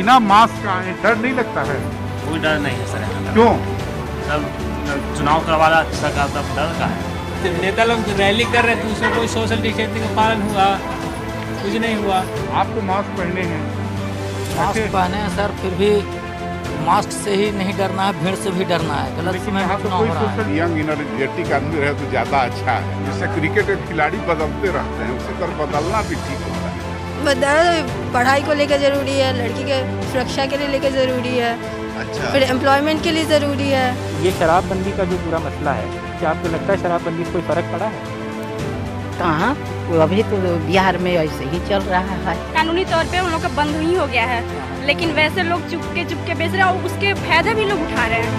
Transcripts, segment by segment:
बिना मास्क आए, डर नहीं लगता है? कोई डर नहीं है सर। क्यों? सब चुनाव करवा रहा सरकार, तब डर का है। नेता लोग रैली कर रहे थे, उसमें कोई सोशल डिस्टेंसिंग का पालन हुआ? कुछ नहीं हुआ। आपको मास्क पहने हैं? मास्क पहने हैं सर, फिर भी मास्क से ही नहीं डरना है, भीड़ से भी डरना है। गलत समय में चुनाव हो रहा है। यंग एनर्जेटिक आदमी रहे तो ज्यादा अच्छा है। जैसे क्रिकेट के खिलाड़ी बदलते रहते हैं, उसी तरह बदलना भी ठीक होता है। पढ़ाई को लेकर जरूरी है, लड़की के सुरक्षा के लिए लेकर जरूरी है, अच्छा। फिर एम्प्लॉयमेंट के लिए जरूरी है। ये शराबबंदी का जो पूरा मसला है, क्या आपको लगता है शराबबंदी से कोई फर्क पड़ा है? कहाँ, अभी तो बिहार में ऐसे ही चल रहा है। कानूनी तौर पे उन लोग का बंद ही हो गया है, लेकिन वैसे लोग चुपके चुपके बेच रहे हैं और उसके फायदा भी लोग उठा रहे हैं।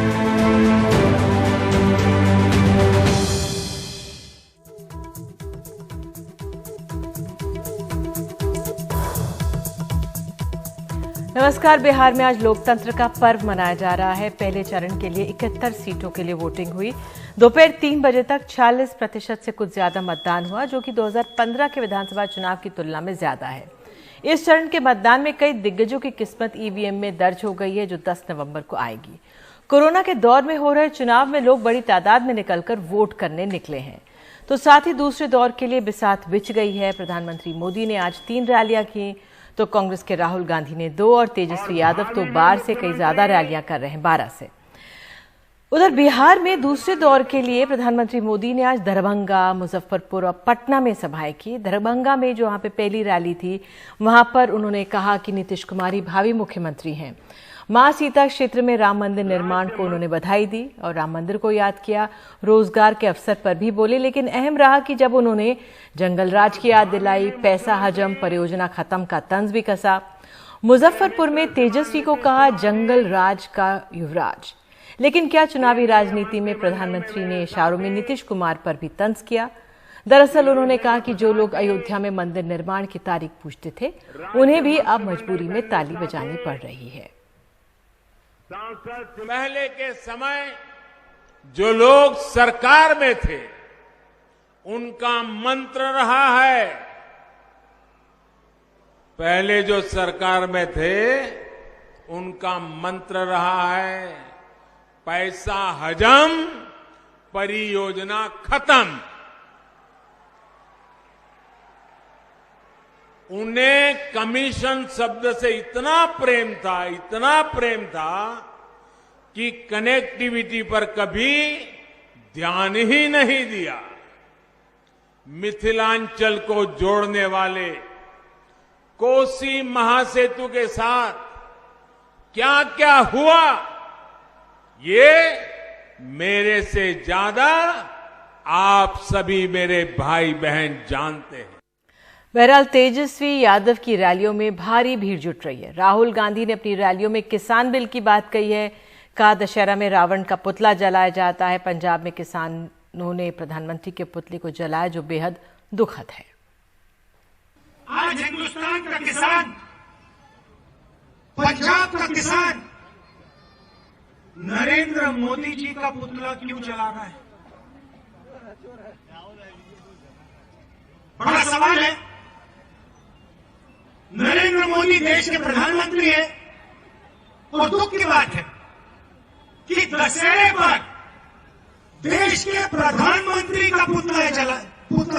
नमस्कार। बिहार में आज लोकतंत्र का पर्व मनाया जा रहा है। पहले चरण के लिए 71 सीटों के लिए वोटिंग हुई। दोपहर 3 बजे तक 46% से कुछ ज्यादा मतदान हुआ, जो कि 2015 के विधानसभा चुनाव की तुलना में ज्यादा है। इस चरण के मतदान में कई दिग्गजों की किस्मत ईवीएम में दर्ज हो गई है, जो 10 नवंबर को आएगी। कोरोना के दौर में हो रहे चुनाव में लोग बड़ी तादाद में निकलकर वोट करने निकले हैं, तो साथ ही दूसरे दौर के लिए बिसात बिछ गई है। प्रधानमंत्री मोदी ने आज 3 रैलियां की, तो कांग्रेस के राहुल गांधी ने 2 और तेजस्वी यादव तो 12 से कई ज्यादा रैलियां कर रहे हैं, 12 से। उधर बिहार में दूसरे दौर के लिए प्रधानमंत्री मोदी ने आज दरभंगा, मुजफ्फरपुर और पटना में सभाएं की। दरभंगा में जो वहां पे पहली रैली थी, वहां पर उन्होंने कहा कि नीतीश कुमार ही भावी मुख्यमंत्री हैं। मां सीता क्षेत्र में राम मंदिर निर्माण को उन्होंने बधाई दी और राम मंदिर को याद किया। रोजगार के अवसर पर भी बोले, लेकिन अहम रहा कि जब उन्होंने जंगल राज की याद दिलाई, पैसा हजम, परियोजना खत्म का तंज भी कसा। मुजफ्फरपुर में तेजस्वी को कहा जंगल राज का युवराज। लेकिन क्या चुनावी राजनीति में प्रधानमंत्री ने इशारों में नीतीश कुमार पर भी तंज किया? दरअसल उन्होंने कहा कि जो लोग अयोध्या में मंदिर निर्माण की तारीख पूछते थे, उन्हें भी अब मजबूरी में ताली बजानी पड़ रही है। पहले के समय जो लोग सरकार में थे, उनका मंत्र रहा है, पहले जो सरकार में थे उनका मंत्र रहा है, पैसा हजम, परियोजना खत्म। उन्हें कमीशन शब्द से इतना प्रेम था कि कनेक्टिविटी पर कभी ध्यान ही नहीं दिया। मिथिलांचल को जोड़ने वाले कोसी महासेतु के साथ क्या क्या हुआ, ये मेरे से ज्यादा आप सभी मेरे भाई बहन जानते हैं। बहरहाल तेजस्वी यादव की रैलियों में भारी भीड़ जुट रही है। राहुल गांधी ने अपनी रैलियों में किसान बिल की बात कही है। कहा दशहरा में रावण का पुतला जलाया जाता है। पंजाब में किसानों ने प्रधानमंत्री के पुतले को जलाया, जो बेहद दुखद है। आज हिंदुस्तान का किसान, पंजाब का किसान नरेंद्र मोदी जी का पुतला क्यों जला रहा है? बड़ा सवाल है। नरेंद्र मोदी देश के प्रधानमंत्री हैं और दुख की बात है कि दशहरे पर देश के प्रधानमंत्री का पुतला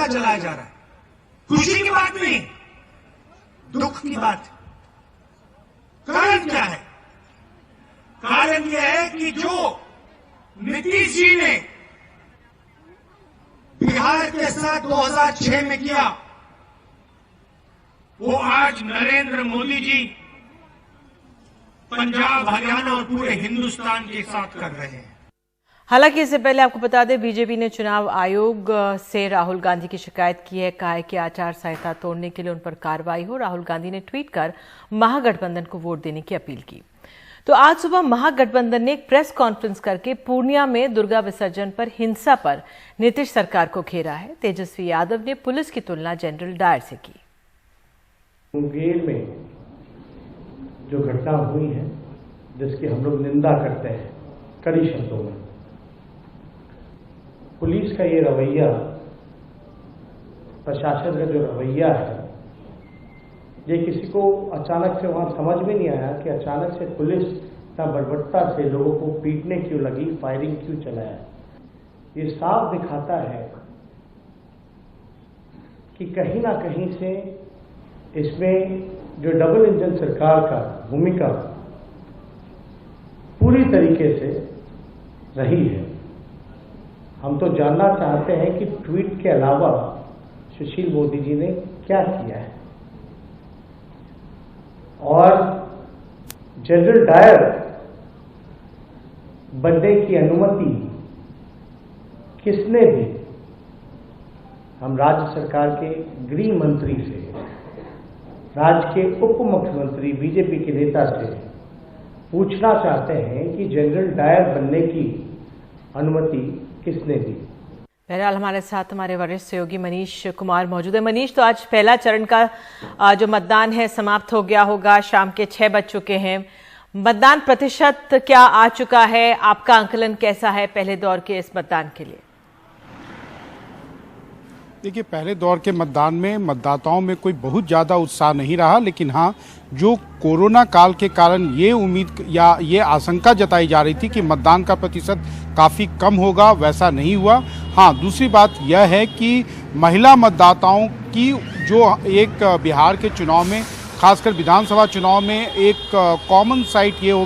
जलाया जा रहा है। खुशी की बात नहीं, दुख की बात। कारण क्या है? कारण यह है कि जो नीतीश जी ने बिहार के साथ 2006 में किया, वो आज नरेंद्र मोदी जी पंजाब, हरियाणा और पूरे हिंदुस्तान के साथ कर रहे हैं। हालांकि इससे पहले आपको बता दें, बीजेपी ने चुनाव आयोग से राहुल गांधी की शिकायत की है। कहा है कि आचार संहिता तोड़ने के लिए उन पर कार्रवाई हो। राहुल गांधी ने ट्वीट कर महागठबंधन को वोट देने की अपील की। तो आज सुबह महागठबंधन ने एक प्रेस कॉन्फ्रेंस करके पूर्णिया में दुर्गा विसर्जन पर हिंसा पर नीतीश सरकार को घेरा है। तेजस्वी यादव ने पुलिस की तुलना जनरल डायर से की। मुंगेर में जो घटना हुई है, जिसकी हम लोग निंदा करते हैं कड़ी शब्दों में, पुलिस का ये रवैया, प्रशासन का जो रवैया है, ये किसी को अचानक से वहाँ समझ में नहीं आया कि अचानक से पुलिस इतना बर्बरता से लोगों को पीटने क्यों लगी, फायरिंग क्यों चलाया। ये साफ दिखाता है कि कहीं ना कहीं से इसमें जो डबल इंजन सरकार का भूमिका पूरी तरीके से रही है। हम तो जानना चाहते हैं कि ट्वीट के अलावा सुशील मोदी जी ने क्या किया है और जनरल डायर बनने की अनुमति किसने दी। हम राज्य सरकार के गृह मंत्री से, राज्य के उप मुख्यमंत्री बीजेपी के नेता से पूछना चाहते हैं कि जनरल डायर बनने की अनुमति किसने दी। बहरहाल हमारे साथ हमारे वरिष्ठ सहयोगी मनीष कुमार मौजूद है। मनीष, तो आज पहला चरण का जो मतदान है समाप्त हो गया होगा, शाम के 6 बज चुके हैं। मतदान प्रतिशत क्या आ चुका है? आपका आंकलन कैसा है पहले दौर के इस मतदान के लिए? देखिए, पहले दौर के मतदान में मतदाताओं में कोई बहुत ज़्यादा उत्साह नहीं रहा, लेकिन हाँ, जो कोरोना काल के कारण ये उम्मीद या ये आशंका जताई जा रही थी कि मतदान का प्रतिशत काफ़ी कम होगा, वैसा नहीं हुआ। हाँ, दूसरी बात यह है कि महिला मतदाताओं की जो एक बिहार के चुनाव में, खासकर विधानसभा चुनाव में एक कॉमन साइट ये हो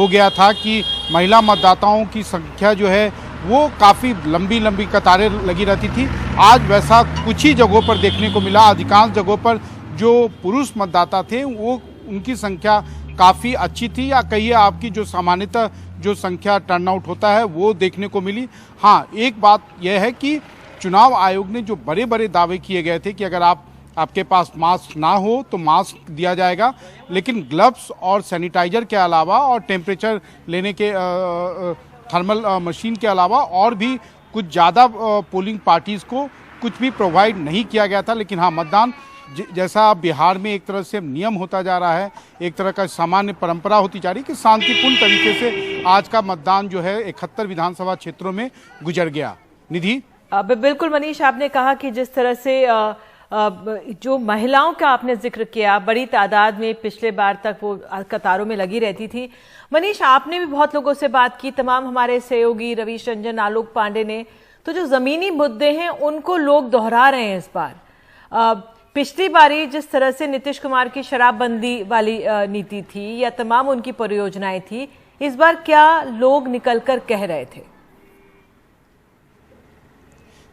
गया था कि महिला मतदाताओं की संख्या जो है वो काफ़ी लंबी लंबी कतारें लगी रहती थी। आज वैसा कुछ ही जगहों पर देखने को मिला। अधिकांश जगहों पर जो पुरुष मतदाता थे वो उनकी संख्या काफ़ी अच्छी थी, या कहिए आपकी जो सामान्यतः जो संख्या टर्नआउट होता है वो देखने को मिली। हाँ, एक बात यह है कि चुनाव आयोग ने जो बड़े बड़े दावे किए गए थे कि अगर आपके पास मास्क ना हो तो मास्क दिया जाएगा, लेकिन ग्लव्स और सैनिटाइजर के अलावा और टेम्परेचर लेने के थर्मल मशीन के अलावा और भी कुछ ज़्यादा पोलिंग पार्टीज़ को कुछ भी प्रोवाइड नहीं किया गया था। लेकिन हाँ, मतदान जैसा बिहार में एक तरह से नियम होता जा रहा है, एक तरह का सामान्य परंपरा होती जा रही है कि शांतिपूर्ण तरीके से आज का मतदान जो है 71 विधानसभा क्षेत्रों में गुजर गया। निधि, बिल्कुल मनीष, आपने कहा कि जिस तरह से जो महिलाओं का आपने जिक्र किया, बड़ी तादाद में पिछले बार तक वो कतारों में लगी रहती थी। मनीष, आपने भी बहुत लोगों से बात की, तमाम हमारे सहयोगी रवीश रंजन, आलोक पांडे ने, तो जो जमीनी मुद्दे हैं उनको लोग दोहरा रहे हैं इस बार। पिछली बारी जिस तरह से नीतीश कुमार की शराबबंदी वाली नीति थी या तमाम उनकी परियोजनाएं थी, इस बार क्या लोग निकलकर कह रहे थे?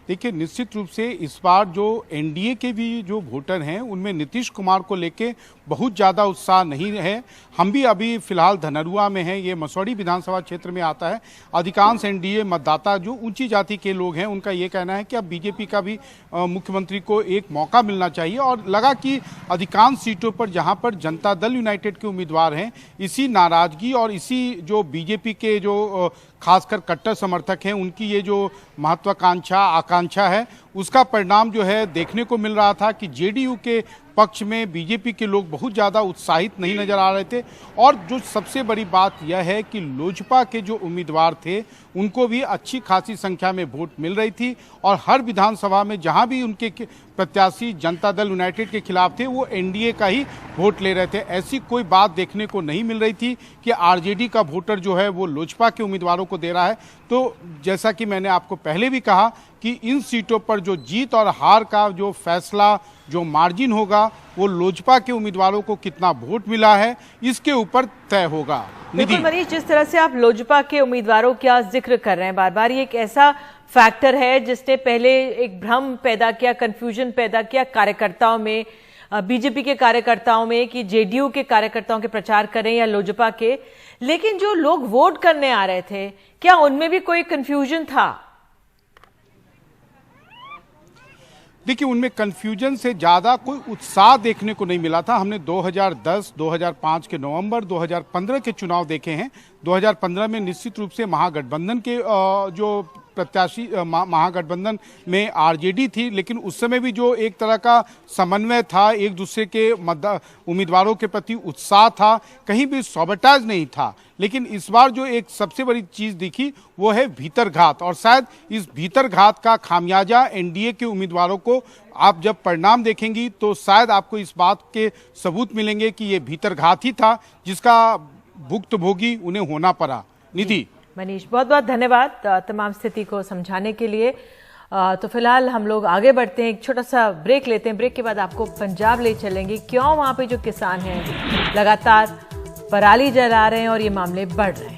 देखिए, निश्चित रूप से इस बार जो एनडीए के भी जो वोटर हैं उनमें नीतीश कुमार को लेके बहुत ज़्यादा उत्साह नहीं है। हम भी अभी फिलहाल धनरुआ में हैं, ये मसौड़ी विधानसभा क्षेत्र में आता है। अधिकांश एनडीए मतदाता जो ऊंची जाति के लोग हैं उनका ये कहना है कि अब बीजेपी का भी मुख्यमंत्री को एक मौका मिलना चाहिए, और लगा कि अधिकांश सीटों पर जहां पर जनता दल यूनाइटेड के उम्मीदवार हैं, इसी नाराजगी और इसी जो बीजेपी के जो खासकर कट्टर समर्थक हैं उनकी ये जो महत्वाकांक्षा आकांक्षा है, उसका परिणाम जो है देखने को मिल रहा था कि जेडीयू के पक्ष में बीजेपी के लोग बहुत ज़्यादा उत्साहित नहीं नजर आ रहे थे। और जो सबसे बड़ी बात यह है कि लोजपा के जो उम्मीदवार थे उनको भी अच्छी खासी संख्या में वोट मिल रही थी, और हर विधानसभा में जहां भी उनके प्रत्याशी जनता दल यूनाइटेड के खिलाफ थे वो एनडीए का ही वोट ले रहे थे। ऐसी कोई बात देखने को नहीं मिल रही थी कि आरजेडी का वोटर जो है वो लोजपा के उम्मीदवारों को दे रहा है। तो जैसा कि मैंने आपको पहले भी कहा कि इन सीटों पर जो जीत और हार का जो फैसला, जो मार्जिन होगा, वो लोजपा के उम्मीदवारों को कितना वोट मिला है इसके ऊपर तय होगा। बिल्कुल मनीष, जिस तरह से आप लोजपा के उम्मीदवारों का जिक्र कर रहे हैं बार बार, ये एक ऐसा फैक्टर है जिसने पहले एक भ्रम पैदा किया, कंफ्यूजन पैदा किया कार्यकर्ताओं में, बीजेपी के कार्यकर्ताओं में, कि जेडीयू के कार्यकर्ताओं के प्रचार करें या लोजपा के। लेकिन जो लोग वोट करने आ रहे थे, क्या उनमें भी कोई कंफ्यूजन था? देखिए, उनमें कंफ्यूजन से ज़्यादा कोई उत्साह देखने को नहीं मिला था। हमने 2010, 2005 के नवंबर, 2015 के चुनाव देखे हैं। 2015 में निश्चित रूप से महागठबंधन के जो प्रत्याशी महागठबंधन में आरजेडी थी, लेकिन उस समय भी जो एक तरह का समन्वय था, एक दूसरे के उम्मीदवारों के प्रति उत्साह था, कहीं भी सॉबटाज नहीं था। लेकिन इस बार जो एक सबसे बड़ी चीज दिखी वो है भीतरघात, और शायद इस भीतरघात का खामियाजा एनडीए के उम्मीदवारों को आप जब परिणाम देखेंगी तो शायद आपको इस बात के सबूत मिलेंगे कि ये भीतरघात ही था जिसका भुक्तभोगी उन्हें होना पड़ा। निधि। मनीष, बहुत बहुत धन्यवाद तमाम स्थिति को समझाने के लिए। तो फिलहाल हम लोग आगे बढ़ते हैं, एक छोटा सा ब्रेक लेते हैं। ब्रेक के बाद आपको पंजाब ले चलेंगे, क्यों वहां पे जो किसान हैं लगातार पराली जला रहे हैं और ये मामले बढ़ रहे हैं।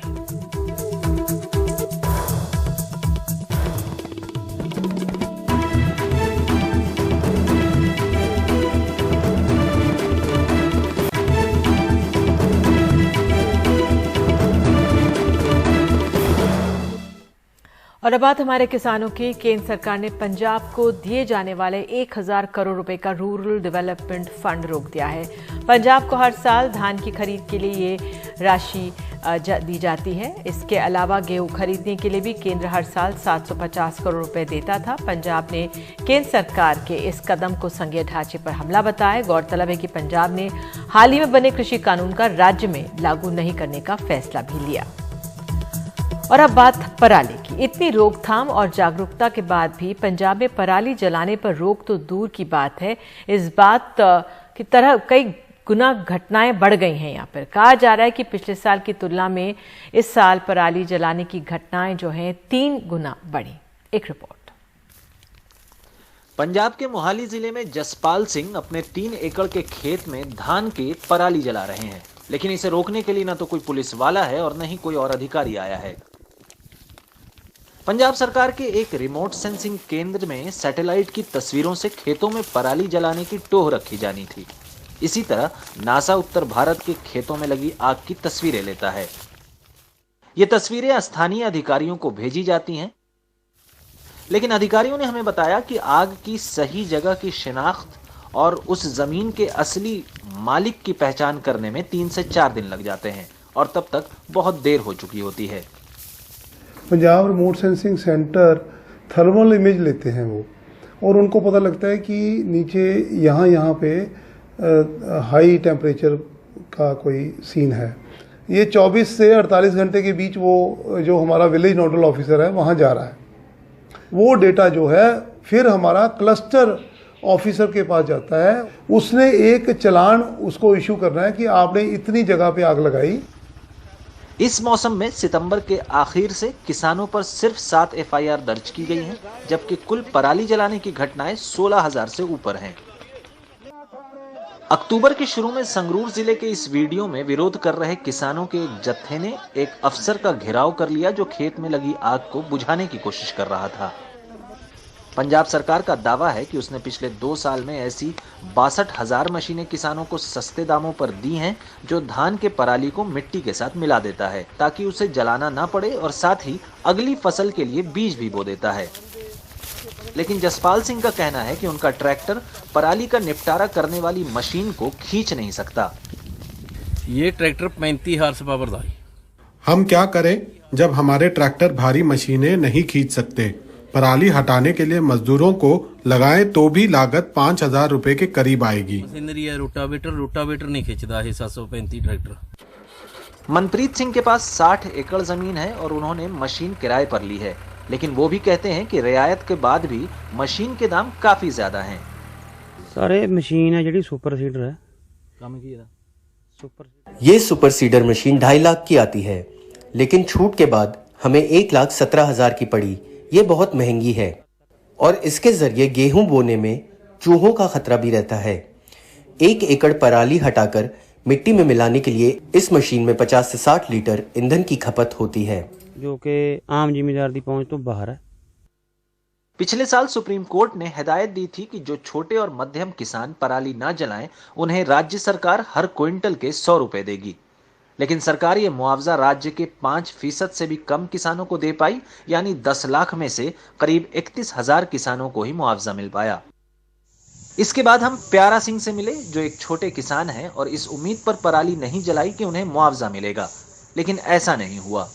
और अब बात हमारे किसानों की। केंद्र सरकार ने पंजाब को दिए जाने वाले 1000 करोड़ रुपए का रूरल डेवलपमेंट फंड रोक दिया है। पंजाब को हर साल धान की खरीद के लिए ये राशि दी जाती है। इसके अलावा गेहूं खरीदने के लिए भी केंद्र हर साल 750 करोड़ रुपए देता था। पंजाब ने केंद्र सरकार के इस कदम को संघीय ढांचे पर हमला बताया। गौरतलब है कि पंजाब ने हाल ही में बने कृषि कानून का राज्य में लागू नहीं करने का फैसला भी लिया। और अब बात पराली की। इतनी रोकथाम और जागरूकता के बाद भी पंजाब में पराली जलाने पर रोक तो दूर की बात है, इस बात की तरह कई गुना घटनाएं बढ़ गई हैं। यहाँ पर कहा जा रहा है कि पिछले साल की तुलना में इस साल पराली जलाने की घटनाएं जो हैं 3 गुना बढ़ी। एक रिपोर्ट। पंजाब के मोहाली जिले में जसपाल सिंह अपने 3 एकड़ के खेत में धान की पराली जला रहे हैं, लेकिन इसे रोकने के लिए न तो कोई पुलिस वाला है और न ही कोई और अधिकारी आया है। पंजाब सरकार के एक रिमोट सेंसिंग केंद्र में सैटेलाइट की तस्वीरों से खेतों में पराली जलाने की टोह रखी जानी थी। इसी तरह नासा उत्तर भारत के खेतों में लगी आग की तस्वीरें लेता है। ये तस्वीरें स्थानीय अधिकारियों को भेजी जाती हैं, लेकिन अधिकारियों ने हमें बताया कि आग की सही जगह की शिनाख्त और उस जमीन के असली मालिक की पहचान करने में 3 से 4 दिन लग जाते हैं और तब तक बहुत देर हो चुकी होती है। Punjab remote sensing centre thermal image लेते हैं वो, और उनको पता लगता है कि नीचे यहाँ पे हाई टेम्परेचर का कोई सीन है। ये 24 से 48 घंटे के बीच वो जो हमारा विलेज नोडल ऑफिसर है वहाँ जा रहा है। वो डेटा जो है फिर हमारा क्लस्टर ऑफिसर के पास जाता है, उसने एक चालान उसको इशू करना है कि आपने इतनी जगह पे आग लगाई। इस मौसम में सितंबर के आखिर से किसानों पर सिर्फ 7 FIR दर्ज की गई हैं, जबकि कुल पराली जलाने की घटनाएं 16,000 से ऊपर हैं। अक्टूबर के शुरू में संगरूर जिले के इस वीडियो में विरोध कर रहे किसानों के एक जत्थे ने एक अफसर का घेराव कर लिया जो खेत में लगी आग को बुझाने की कोशिश कर रहा था। पंजाब सरकार का दावा है कि उसने पिछले 2 साल में ऐसी 62,000 मशीनें किसानों को सस्ते दामों पर दी हैं, जो धान के पराली को मिट्टी के साथ मिला देता है ताकि उसे जलाना ना पड़े और साथ ही अगली फसल के लिए बीज भी बो देता है। लेकिन जसपाल सिंह का कहना है कि उनका ट्रैक्टर पराली का निपटारा करने वाली मशीन को खींच नहीं सकता। ये ट्रैक्टर 35 हॉर्स पावर का है। हम क्या करें जब हमारे ट्रैक्टर भारी मशीनें नहीं खींच सकते। पराली हटाने के लिए मजदूरों को लगाएं तो भी लागत 5,000 रुपए के करीब आएगी। मशीनरी है, रोटावेटर नहीं खींचता है 735 ट्रैक्टर। मनप्रीत सिंह के पास 60 एकड़ जमीन है और उन्होंने मशीन किराए पर ली है, लेकिन वो भी कहते हैं कि रियायत के बाद भी मशीन के दाम काफी ज्यादा हैं। सारे मशीन है जी सुपर सीडर है। ये सुपर सीडर मशीन 2.5 लाख की आती है, लेकिन छूट के बाद हमें 1,17,000 की पड़ी। ये बहुत महंगी है और इसके जरिए गेहूं बोने में चूहों का खतरा भी रहता है। 1 एकड़ पराली हटाकर मिट्टी में मिलाने के लिए इस मशीन में 50 से 60 लीटर ईंधन की खपत होती है, जो कि आम जिम्मेदार की पहुंच तो बाहर है। पिछले साल सुप्रीम कोर्ट ने हिदायत दी थी कि जो छोटे और मध्यम किसान पराली ना जलाएं, उन्हें राज्य सरकार हर क्विंटल के 100 रुपए देगी। लेकिन सरकार ये मुआवजा राज्य के 5% से भी कम किसानों को दे पाई, यानी 10 लाख में से करीब 31,000 किसानों को ही मुआवजा मिल पाया। इसके बाद हम प्यारा सिंह से मिले, जो एक छोटे किसान हैं और इस उम्मीद पर पराली नहीं जलाई कि उन्हें मुआवजा मिलेगा, लेकिन ऐसा नहीं हुआ।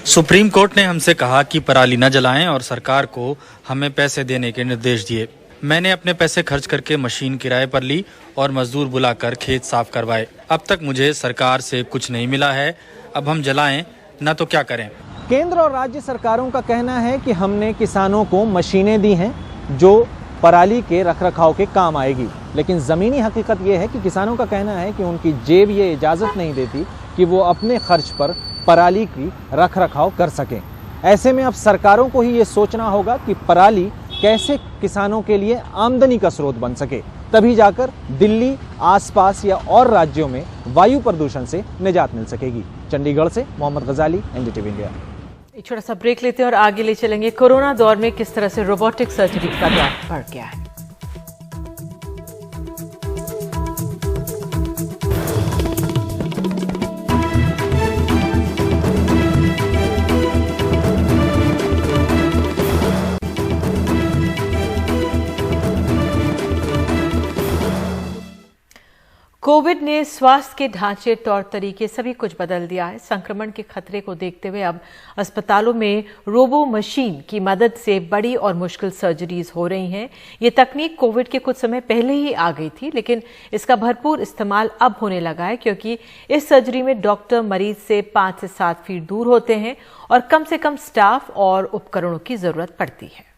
सुप्रीम कोर्ट ने हमसे कहा कि पराली न जलाएं और सरकार को हमें पैसे देने के निर्देश दिए। मैंने अपने पैसे खर्च करके मशीन किराए पर ली और मजदूर बुलाकर खेत साफ करवाए। अब तक मुझे सरकार से कुछ नहीं मिला है। अब हम जलाएं न तो क्या करें। केंद्र और राज्य सरकारों का कहना है कि हमने किसानों को मशीनें दी हैं जो पराली के रखरखाव के काम आएगी, लेकिन ज़मीनी हकीकत ये है कि किसानों का कहना है कि उनकी जेब ये इजाज़त नहीं देती कि वो अपने खर्च पर पराली की रखरखाव कर सकें। ऐसे में अब सरकारों को ही ये सोचना होगा कि पराली कैसे किसानों के लिए आमदनी का स्रोत बन सके, तभी जाकर दिल्ली, आसपास या और राज्यों में वायु प्रदूषण से निजात मिल सकेगी। चंडीगढ़ से मोहम्मद गजाली, एनडीटीवी इंडिया। एक छोटा सा ब्रेक लेते हैं और आगे ले चलेंगे कोरोना दौर में किस तरह से रोबोटिक सर्जरी का दौर बढ़ गया है। कोविड ने स्वास्थ्य के ढांचे, तौर तरीके सभी कुछ बदल दिया है। संक्रमण के खतरे को देखते हुए अब अस्पतालों में रोबो मशीन की मदद से बड़ी और मुश्किल सर्जरीज हो रही हैं। ये तकनीक कोविड के कुछ समय पहले ही आ गई थी, लेकिन इसका भरपूर इस्तेमाल अब होने लगा है, क्योंकि इस सर्जरी में डॉक्टर मरीज से 5 से 7 फीट दूर होते हैं और कम से कम स्टाफ और उपकरणों की जरूरत पड़ती है।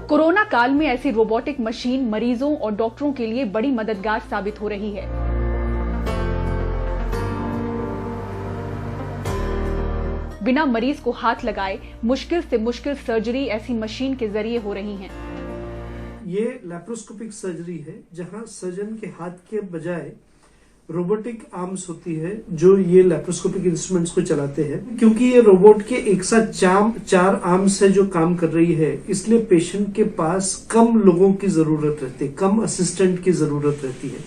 कोरोना काल में ऐसी रोबोटिक मशीन मरीजों और डॉक्टरों के लिए बड़ी मददगार साबित हो रही है। बिना मरीज को हाथ लगाए मुश्किल से मुश्किल सर्जरी ऐसी मशीन के जरिए हो रही है। ये लैप्रोस्कोपिक सर्जरी है जहां सर्जन के हाथ के बजाय रोबोटिक आर्म्स होती है जो ये लैप्रोस्कोपिक इंस्ट्रूमेंट्स को चलाते हैं। क्योंकि ये रोबोट के एक साथ 4 आर्म्स है जो काम कर रही है, इसलिए पेशेंट के पास कम लोगों की जरूरत रहती है, कम असिस्टेंट की जरूरत रहती है,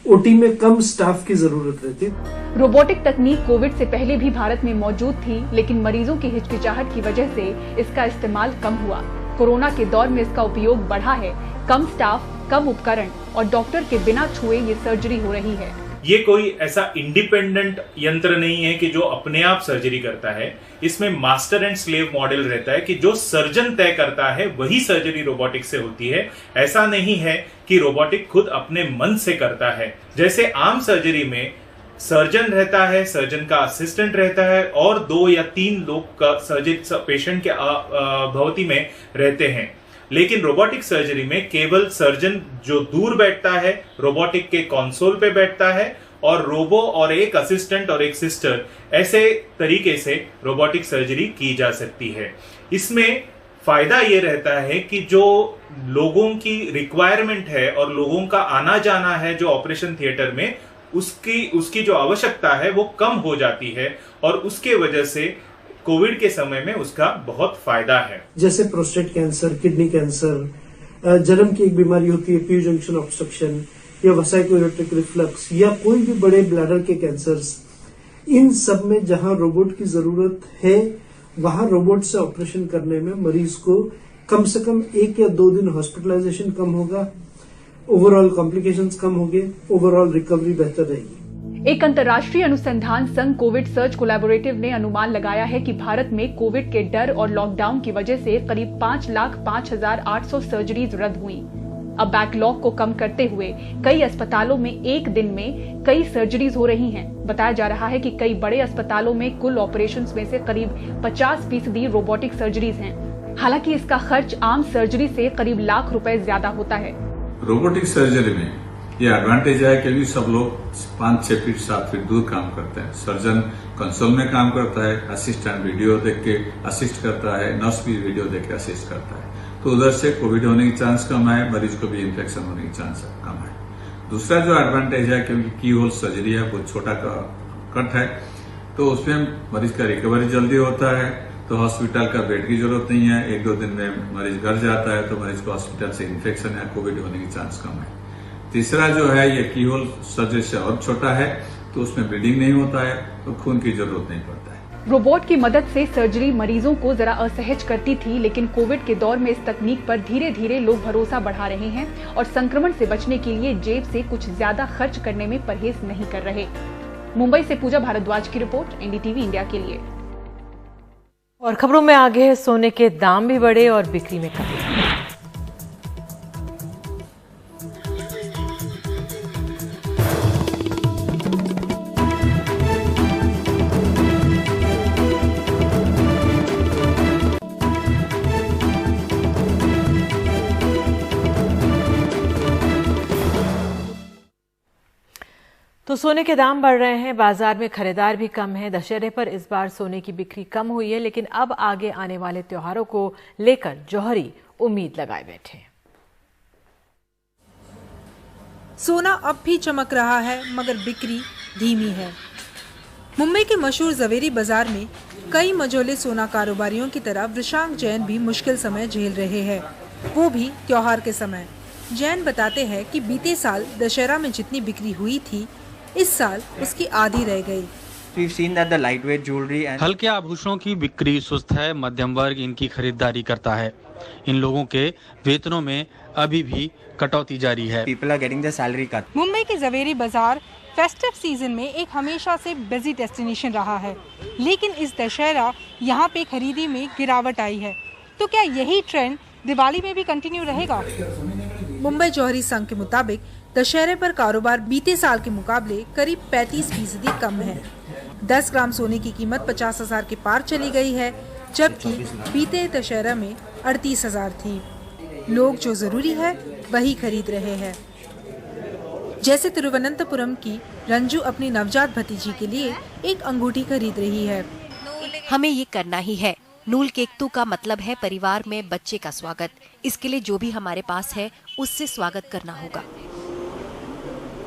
ओटी में कम स्टाफ की जरूरत रहती है। रोबोटिक तकनीक कोविड से पहले भी भारत में मौजूद थी, लेकिन मरीजों की हिचकिचाहट की वजह से इसका इस्तेमाल कम हुआ। कोरोना के दौर में इसका उपयोग बढ़ा है। कम स्टाफ, कम उपकरण और डॉक्टर के बिना छुए ये सर्जरी हो रही है। ये कोई ऐसा इंडिपेंडेंट यंत्र नहीं है कि जो अपने आप सर्जरी करता है। इसमें मास्टर एंड स्लेव मॉडल रहता है कि जो सर्जन तय करता है वही सर्जरी रोबोटिक से होती है। ऐसा नहीं है कि रोबोटिक खुद अपने मन से करता है। जैसे आम सर्जरी में सर्जन रहता है, सर्जन का असिस्टेंट रहता है और 2 या 3 लोग का सर्जन पेशेंट के भवती में रहते हैं, लेकिन रोबोटिक सर्जरी में केवल सर्जन जो दूर बैठता है रोबोटिक के कंसोल पे बैठता है और रोबो और एक असिस्टेंट और एक सिस्टर, ऐसे तरीके से रोबोटिक सर्जरी की जा सकती है। इसमें फायदा ये रहता है कि जो लोगों की रिक्वायरमेंट है और लोगों का आना जाना है जो ऑपरेशन थिएटर में, उसकी जो आवश्यकता है वो कम हो जाती है और उसके वजह से कोविड के समय में उसका बहुत फायदा है। जैसे प्रोस्टेट कैंसर, किडनी कैंसर, जन्म की एक बीमारी होती है पी जंक्शन ऑब्स्ट्रक्शन या वेसाइकोइलेक्ट्रिक रिफ्लक्स या कोई भी बड़े ब्लैडर के कैंसर्स, इन सब में जहां रोबोट की जरूरत है वहां रोबोट से ऑपरेशन करने में मरीज को कम से कम 1 या 2 दिन हॉस्पिटलाइजेशन कम होगा, ओवरऑल कॉम्प्लिकेशंस कम होंगे, ओवरऑल रिकवरी बेहतर रहेगी। एक अंतर्राष्ट्रीय अनुसंधान संघ कोविड सर्च कोलैबोरेटिव ने अनुमान लगाया है कि भारत में कोविड के डर और लॉकडाउन की वजह से करीब 5,05,800 सर्जरीज रद्द हुई। अब बैकलॉग को कम करते हुए कई अस्पतालों में एक दिन में कई सर्जरीज हो रही हैं। बताया जा रहा है कि कई बड़े अस्पतालों में कुल ऑपरेशंस में से करीब 50% रोबोटिक सर्जरीज हैं। हालांकि इसका खर्च आम सर्जरी से करीब लाख रुपए ज्यादा होता है। रोबोटिक सर्जरी में ये एडवांटेज है कि सब लोग 5-6 फीट 7 फीट दूर काम करते हैं। सर्जन कंसोल में काम करता है, असिस्टेंट वीडियो देख के असिस्ट करता है, नर्स भी वीडियो देख के असिस्ट करता है, तो उधर से कोविड होने की चांस कम है, मरीज को भी इन्फेक्शन होने की चांस कम है। दूसरा जो एडवांटेज है क्योंकि की होल सर्जरी है, बहुत छोटा कट है, तो उसमें मरीज का रिकवरी जल्दी होता है, तो हॉस्पिटल का बेड की जरूरत नहीं है। 1-2 दिन में मरीज घर जाता है तो मरीज को हॉस्पिटल से इन्फेक्शन या कोविड होने की चांस कम है। तीसरा जो है ये कीहोल सर्जरी से और छोटा है, तो उसमें ब्लीडिंग नहीं होता है, तो खून की जरूरत नहीं पड़ता है। रोबोट की मदद से सर्जरी मरीजों को जरा असहज करती थी, लेकिन कोविड के दौर में इस तकनीक पर धीरे धीरे लोग भरोसा बढ़ा रहे हैं और संक्रमण से बचने के लिए जेब से कुछ ज्यादा खर्च करने में परहेज नहीं कर रहे। मुंबई से पूजा भारद्वाज की रिपोर्ट, एनडीटीवी इंडिया के लिए। और खबरों में आगे है, सोने के दाम भी बढ़े और बिक्री में कमी। तो सोने के दाम बढ़ रहे हैं, बाजार में खरीदार भी कम है। दशहरे पर इस बार सोने की बिक्री कम हुई है, लेकिन अब आगे आने वाले त्योहारों को लेकर जौहरी उम्मीद लगाए बैठे हैं। सोना अब भी चमक रहा है, मगर बिक्री धीमी है। मुंबई के मशहूर जवेरी बाजार में कई मझोले सोना कारोबारियों की तरह वृषांक जैन भी मुश्किल समय झेल रहे हैं, वो भी त्योहार के समय। जैन बताते हैं कि बीते साल दशहरा में जितनी बिक्री हुई थी, इस साल उसकी आधी रह गई। हल्के आभूषणों की बिक्री सुस्त है, मध्यम वर्ग इनकी खरीदारी करता है। इन लोगों के वेतनों में अभी भी कटौती जारी है। मुंबई के जवेरी बाजार फेस्टिव सीजन में एक हमेशा से बिजी डेस्टिनेशन रहा है, लेकिन इस दशहरा यहाँ पे खरीदी में गिरावट आई है। तो क्या यही ट्रेंड दिवाली में भी कंटिन्यू रहेगा? मुंबई जौहरी संघ के मुताबिक दशहरे पर कारोबार बीते साल के मुकाबले करीब 35% कम है। 10 ग्राम सोने की कीमत 50,000 के पार चली गई है, जबकि बीते दशहरा में 38,000 थी। लोग जो जरूरी है वही खरीद रहे हैं। जैसे तिरुवनंतपुरम की रंजू अपनी नवजात भतीजी के लिए एक अंगूठी खरीद रही है। हमें ये करना ही है। नूल केकतू का मतलब है परिवार में बच्चे का स्वागत। इसके लिए जो भी हमारे पास है उससे स्वागत करना होगा।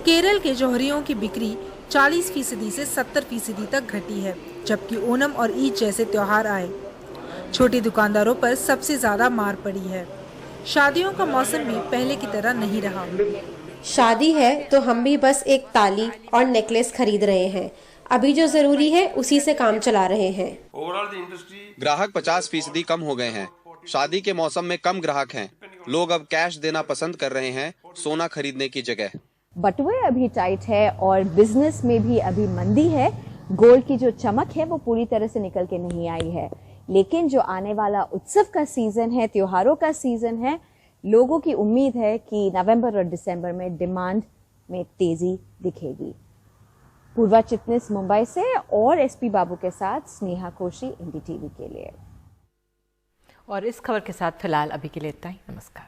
केरल के जौहरियों की बिक्री 40% से 70% तक घटी है, जबकि ओणम और ईद जैसे त्योहार आए। छोटे दुकानदारों पर सबसे ज्यादा मार पड़ी है। शादियों का मौसम भी पहले की तरह नहीं रहा। शादी है तो हम भी बस एक ताली और नेकलेस खरीद रहे हैं। अभी जो जरूरी है उसी से काम चला रहे हैं। ग्राहक 50% कम हो गए हैं। शादी के मौसम में कम ग्राहक हैं। लोग अब कैश देना पसंद कर रहे हैं, सोना खरीदने की जगह। बटुए अभी टाइट है और बिजनेस में भी अभी मंदी है। गोल्ड की जो चमक है वो पूरी तरह से निकल के नहीं आई है, लेकिन जो आने वाला उत्सव का सीजन है, त्योहारों का सीजन है, लोगों की उम्मीद है कि नवंबर और दिसंबर में डिमांड में तेजी दिखेगी। पूर्वा चिटनिस मुंबई से और एसपी बाबू के साथ स्नेहा कोशी, एनडीटीवी के लिए। और इस खबर के साथ फिलहाल अभी के लिए इतना ही। नमस्कार।